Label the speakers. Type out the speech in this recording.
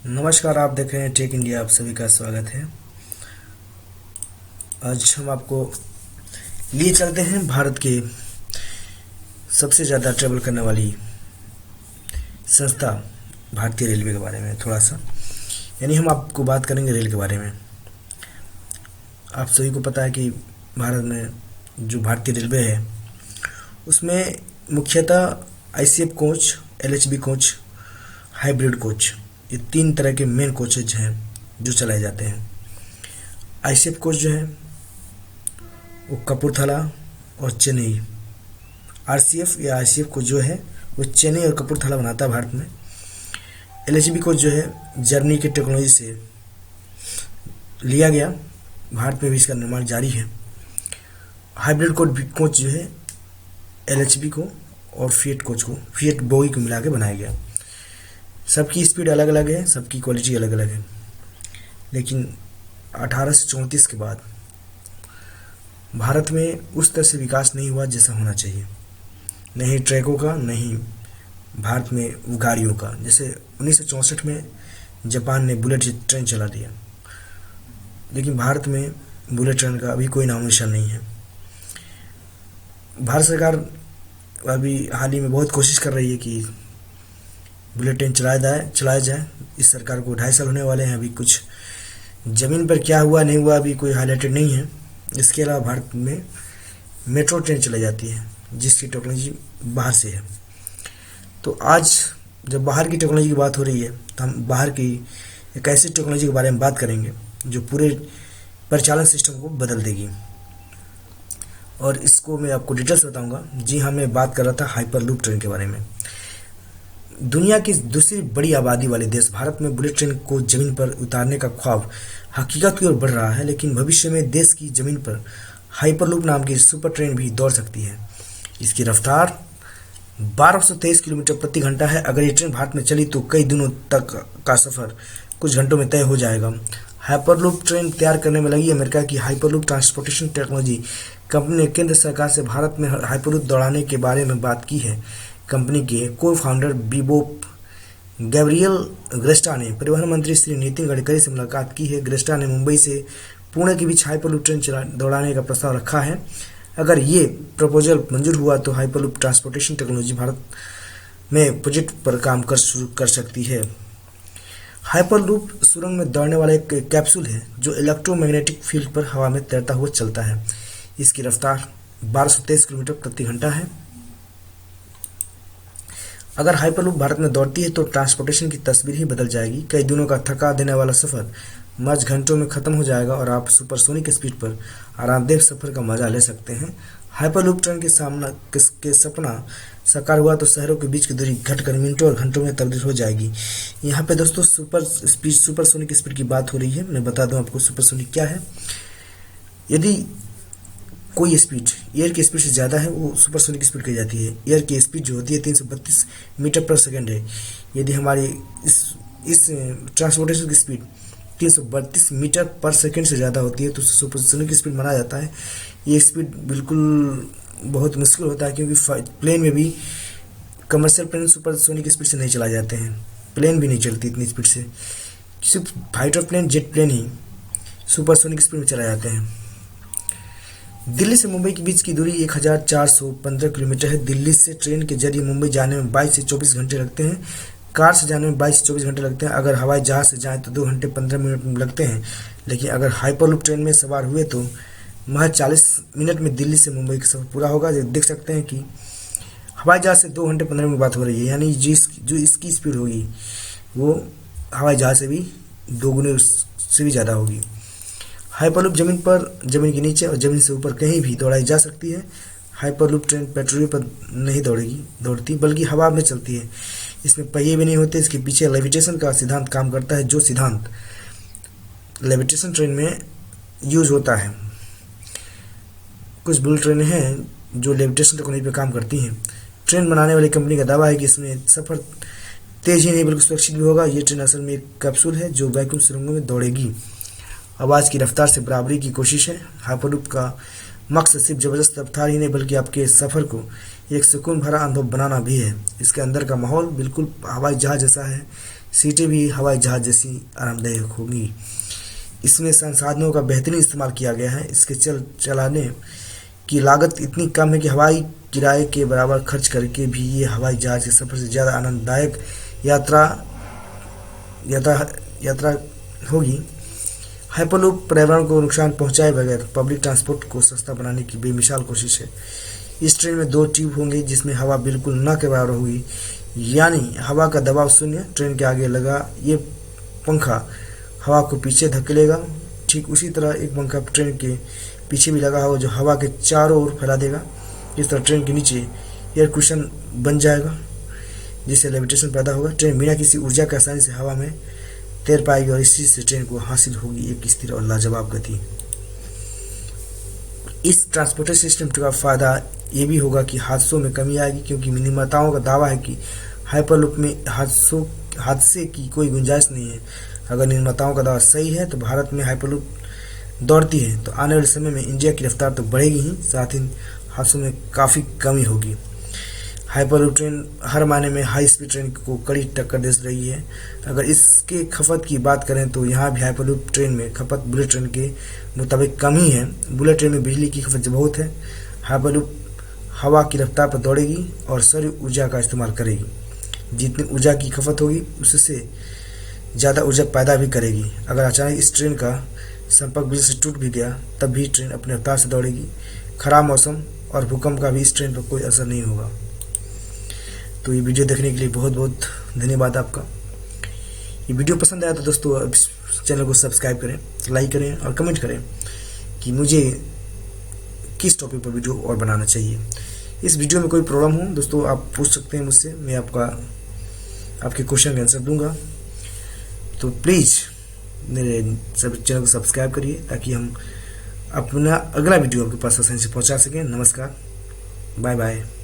Speaker 1: नमस्कार, आप देख रहे हैं टेक इंडिया। आप सभी का स्वागत है। आज हम आपको लिए चलते हैं भारत के सबसे ज़्यादा ट्रेवल करने वाली संस्था भारतीय रेलवे के बारे में थोड़ा सा, यानी हम आपको बात करेंगे रेल के बारे में। आप सभी को पता है कि भारत में जो भारतीय रेलवे है उसमें मुख्यतः ICF coach, LHB coach, hybrid coach, ये तीन तरह के मेन कोचेज हैं जो चलाए जाते हैं। आईसीएफ कोच जो है वो कपूरथला और चेन्नई, आरसीएफ या आईसीएफ कोच जो है वो चेन्नई और कपूरथला बनाता है भारत में। एलएचबी कोच जो है जर्मनी की टेक्नोलॉजी से लिया गया, भारत में भी इसका निर्माण जारी है। हाइब्रिड कोच जो है एलएचबी को और फिएट कोच को, फिएट बोगी को मिला के बनाया गया। सबकी स्पीड अलग अलग है, सबकी क्वालिटी अलग अलग है, लेकिन 1834 के बाद भारत में उस तरह से विकास नहीं हुआ जैसा होना चाहिए। नहीं ट्रैकों का, नहीं भारत में गाड़ियों का। जैसे 1964 में जापान ने बुलेट ट्रेन चला दिया, लेकिन भारत में बुलेट ट्रेन का अभी कोई नामो निशान नहीं है। भारत सरकार अभी हाल ही में बहुत कोशिश कर रही है कि बुलेट ट्रेन चलाया जाए। इस सरकार को 2.5 साल होने वाले हैं। अभी कुछ ज़मीन पर क्या हुआ नहीं हुआ अभी कोई हाईलाइटेड नहीं है। इसके अलावा भारत में मेट्रो ट्रेन चलाई जाती है जिसकी टेक्नोलॉजी बाहर से है। तो आज जब बाहर की टेक्नोलॉजी की बात हो रही है तो हम बाहर की एक ऐसी टेक्नोलॉजी के बारे में बात करेंगे जो पूरे परिचालन सिस्टम को बदल देगी, और इसको मैं आपको डिटेल्स बताऊंगा। जी हाँ, मैं बात कर रहा था हाइपर लूप ट्रेन के बारे में। दुनिया की दूसरी बड़ी आबादी वाले देश भारत में बुलेट ट्रेन को जमीन पर उतारने का ख्वाब हकीकत की ओर बढ़ रहा है, लेकिन भविष्य में देश की जमीन पर हाइपरलूप नाम की सुपर ट्रेन भी दौड़ सकती है। इसकी रफ्तार 1223 किलोमीटर प्रति घंटा है। अगर ये ट्रेन भारत में चली तो कई दिनों तक का सफर कुछ घंटों में तय हो जाएगा। हाइपरलूप ट्रेन तैयार करने में लगी अमेरिका की हाइपरलूप ट्रांसपोर्टेशन टेक्नोलॉजी कंपनी ने केंद्र सरकार से भारत में हाइपरलूप दौड़ाने के बारे में बात की है। कंपनी के को फाउंडर बीबोप गैब्रियल ग्रेस्टा ने परिवहन मंत्री श्री नितिन गडकरी से मुलाकात की है। ग्रेस्टा ने मुंबई से पुणे के बीच हाइपरलूप ट्रेन दौड़ाने का प्रस्ताव रखा है। अगर ये प्रपोजल मंजूर हुआ तो हाइपरलूप ट्रांसपोर्टेशन टेक्नोलॉजी भारत में प्रोजेक्ट पर काम शुरू कर सकती है। हाइपरलूप सुरंग में दौड़ने वाला एक कैप्सूल है जो इलेक्ट्रोमैग्नेटिक फील्ड पर हवा में तैरता हुआ चलता है। इसकी रफ्तार 1223 किलोमीटर प्रति घंटा है। अगर हाइपरलूप भारत में दौड़ती है तो ट्रांसपोर्टेशन की तस्वीर ही बदल जाएगी। कई दिनों का थका देने वाला सफर महज घंटों में खत्म हो जाएगा और आप सुपरसोनिक स्पीड पर आरामदेह सफर का मजा ले सकते हैं। हाइपरलूप ट्रेन के सपना साकार हुआ तो शहरों के बीच की दूरी घटकर मिनटों और घंटों में तब्दील हो जाएगी। यहाँ पे दोस्तों सुपरसोनिक स्पीड की बात हो रही है। मैं बता दूं आपको सुपरसोनिक क्या है। यदि कोई स्पीड एयर की स्पीड से ज़्यादा है वो सुपरसोनिक स्पीड कही जाती है। एयर की स्पीड जो होती है 332 मीटर पर सेकेंड है। यदि हमारी इस ट्रांसपोर्टेशन की स्पीड 332 मीटर पर सेकेंड से ज़्यादा होती है तो सुपरसोनिक स्पीड माना जाता है। ये स्पीड बिल्कुल बहुत मुश्किल होता है, क्योंकि प्लेन में भी कमर्शियल प्लेन सुपरसोनिक स्पीड से नहीं चलाए जाते हैं। प्लेन भी नहीं चलती इतनी स्पीड से। सिर्फ फाइटर प्लेन, जेट प्लेन ही सुपरसोनिक स्पीड में चलाए जाते हैं। दिल्ली से मुंबई के बीच की दूरी 1415 किलोमीटर है। दिल्ली से ट्रेन के जरिए मुंबई जाने में 22 से 24 घंटे लगते हैं। कार से जाने में 22 से 24 घंटे लगते हैं। अगर हवाई जहाज से जाएं तो 2 घंटे 15 मिनट लगते हैं। लेकिन अगर हाइपरलूप ट्रेन में सवार हुए तो महज 40 मिनट में दिल्ली से मुंबई का सफर पूरा होगा। देख सकते हैं कि हवाई जहाज से 2 घंटे 15 मिनट की बात हो रही है, यानी जो इसकी स्पीड होगी वो हवाई जहाज से भी 2 गुने से भी ज़्यादा होगी। हाइपरलूप जमीन पर, जमीन के नीचे और जमीन से ऊपर कहीं भी दौड़ाई जा सकती है। हाइपरलूप ट्रेन पेट्रोल पर नहीं दौड़ती बल्कि हवा में चलती है। इसमें पहिए भी नहीं होते। इसके पीछे लेविटेशन का सिद्धांत काम करता है, जो सिद्धांत लेविटेशन ट्रेन में यूज होता है। कुछ बुलेट ट्रेनें हैं जो लेविटेशन टेक्नोलॉजी पर काम करती हैं। ट्रेन बनाने वाली कंपनी का दावा है कि इसमें सफ़र तेज ही नहीं बल्कि सुरक्षित भी होगा। ये ट्रेन असल में एक कैप्सूल है जो वैक्यूम सुरंगों में दौड़ेगी। आवाज़ की रफ्तार से बराबरी की कोशिश है। हाइपरलूप का मकसद सिर्फ ज़बरदस्त रफ्तार ही नहीं बल्कि आपके सफ़र को एक सुकून भरा अनुभव बनाना भी है। इसके अंदर का माहौल बिल्कुल हवाई जहाज़ जैसा है। सीटें भी हवाई जहाज जैसी आरामदायक होंगी। इसमें संसाधनों का बेहतरीन इस्तेमाल किया गया है। इसके चलाने की लागत इतनी कम है कि हवाई किराए के बराबर खर्च करके भी ये हवाई जहाज के सफ़र से ज़्यादा आनंददायक यात्रा यात्रा यात्रा होगी। हाइपरलूप पर्यावरण को नुकसान पहुंचाए बगैर पब्लिक ट्रांसपोर्ट को सस्ता बनाने की बेमिसाल कोशिश है। इस ट्रेन में 2 ट्यूब होंगे जिसमें हवा बिल्कुल न के बराबर होगी, यानी हवा का दबाव शून्य। ट्रेन के आगे लगा ये पंखा हवा को पीछे धकेलेगा। ठीक उसी तरह एक पंखा ट्रेन के पीछे भी लगा होगा जो हवा के चारों ओर फैला देगा। इस तरह ट्रेन के नीचे एयर कुशन बन जाएगा जिससे लेविटेशन पैदा होगा। ट्रेन बिना किसी ऊर्जा के आसानी से हवा में तैर पाएगी और इसी से ट्रेन को हासिल होगी एक स्थिर और लाजवाब गति। इस ट्रांसपोर्टेशन सिस्टम का फायदा ये भी होगा कि हादसों में कमी आएगी, क्योंकि निर्माताओं का दावा है कि हाइपरलूप में हादसे की कोई गुंजाइश नहीं है। अगर निर्माताओं का दावा सही है तो भारत में हाइपरलूप दौड़ती है तो आने वाले समय में इंडिया की रफ्तार तो बढ़ेगी ही, साथ ही हादसों में काफ़ी कमी होगी। हाइपरलूप ट्रेन हर मायने में हाई स्पीड ट्रेन को कड़ी टक्कर दे रही है। अगर इसके खपत की बात करें तो यहाँ भी हाइपरलूप ट्रेन में खपत बुलेट ट्रेन के मुताबिक कम ही है। बुलेट ट्रेन में बिजली की खपत बहुत है। हाइपरलूप हवा की रफ्तार पर दौड़ेगी और सौर ऊर्जा का इस्तेमाल करेगी। जितनी ऊर्जा की खपत होगी उससे ज़्यादा ऊर्जा पैदा भी करेगी। अगर अचानक इस ट्रेन का संपर्क बिजली से टूट भी गया तब भी ट्रेन अपनी रफ्तार से दौड़ेगी। खराब मौसम और भूकंप का भी इस ट्रेन पर कोई असर नहीं होगा। तो ये वीडियो देखने के लिए बहुत बहुत धन्यवाद आपका। ये वीडियो पसंद आया तो दोस्तों इस चैनल को सब्सक्राइब करें, लाइक करें और कमेंट करें कि मुझे किस टॉपिक पर वीडियो और बनाना चाहिए। इस वीडियो में कोई प्रॉब्लम हो दोस्तों आप पूछ सकते हैं मुझसे, मैं आपके क्वेश्चन का आंसर दूंगा। तो प्लीज़ मेरे चैनल को सब्सक्राइब करिए ताकि हम अपना अगला वीडियो आपके पास आसानी से पहुंचा सकें। नमस्कार, बाय बाय।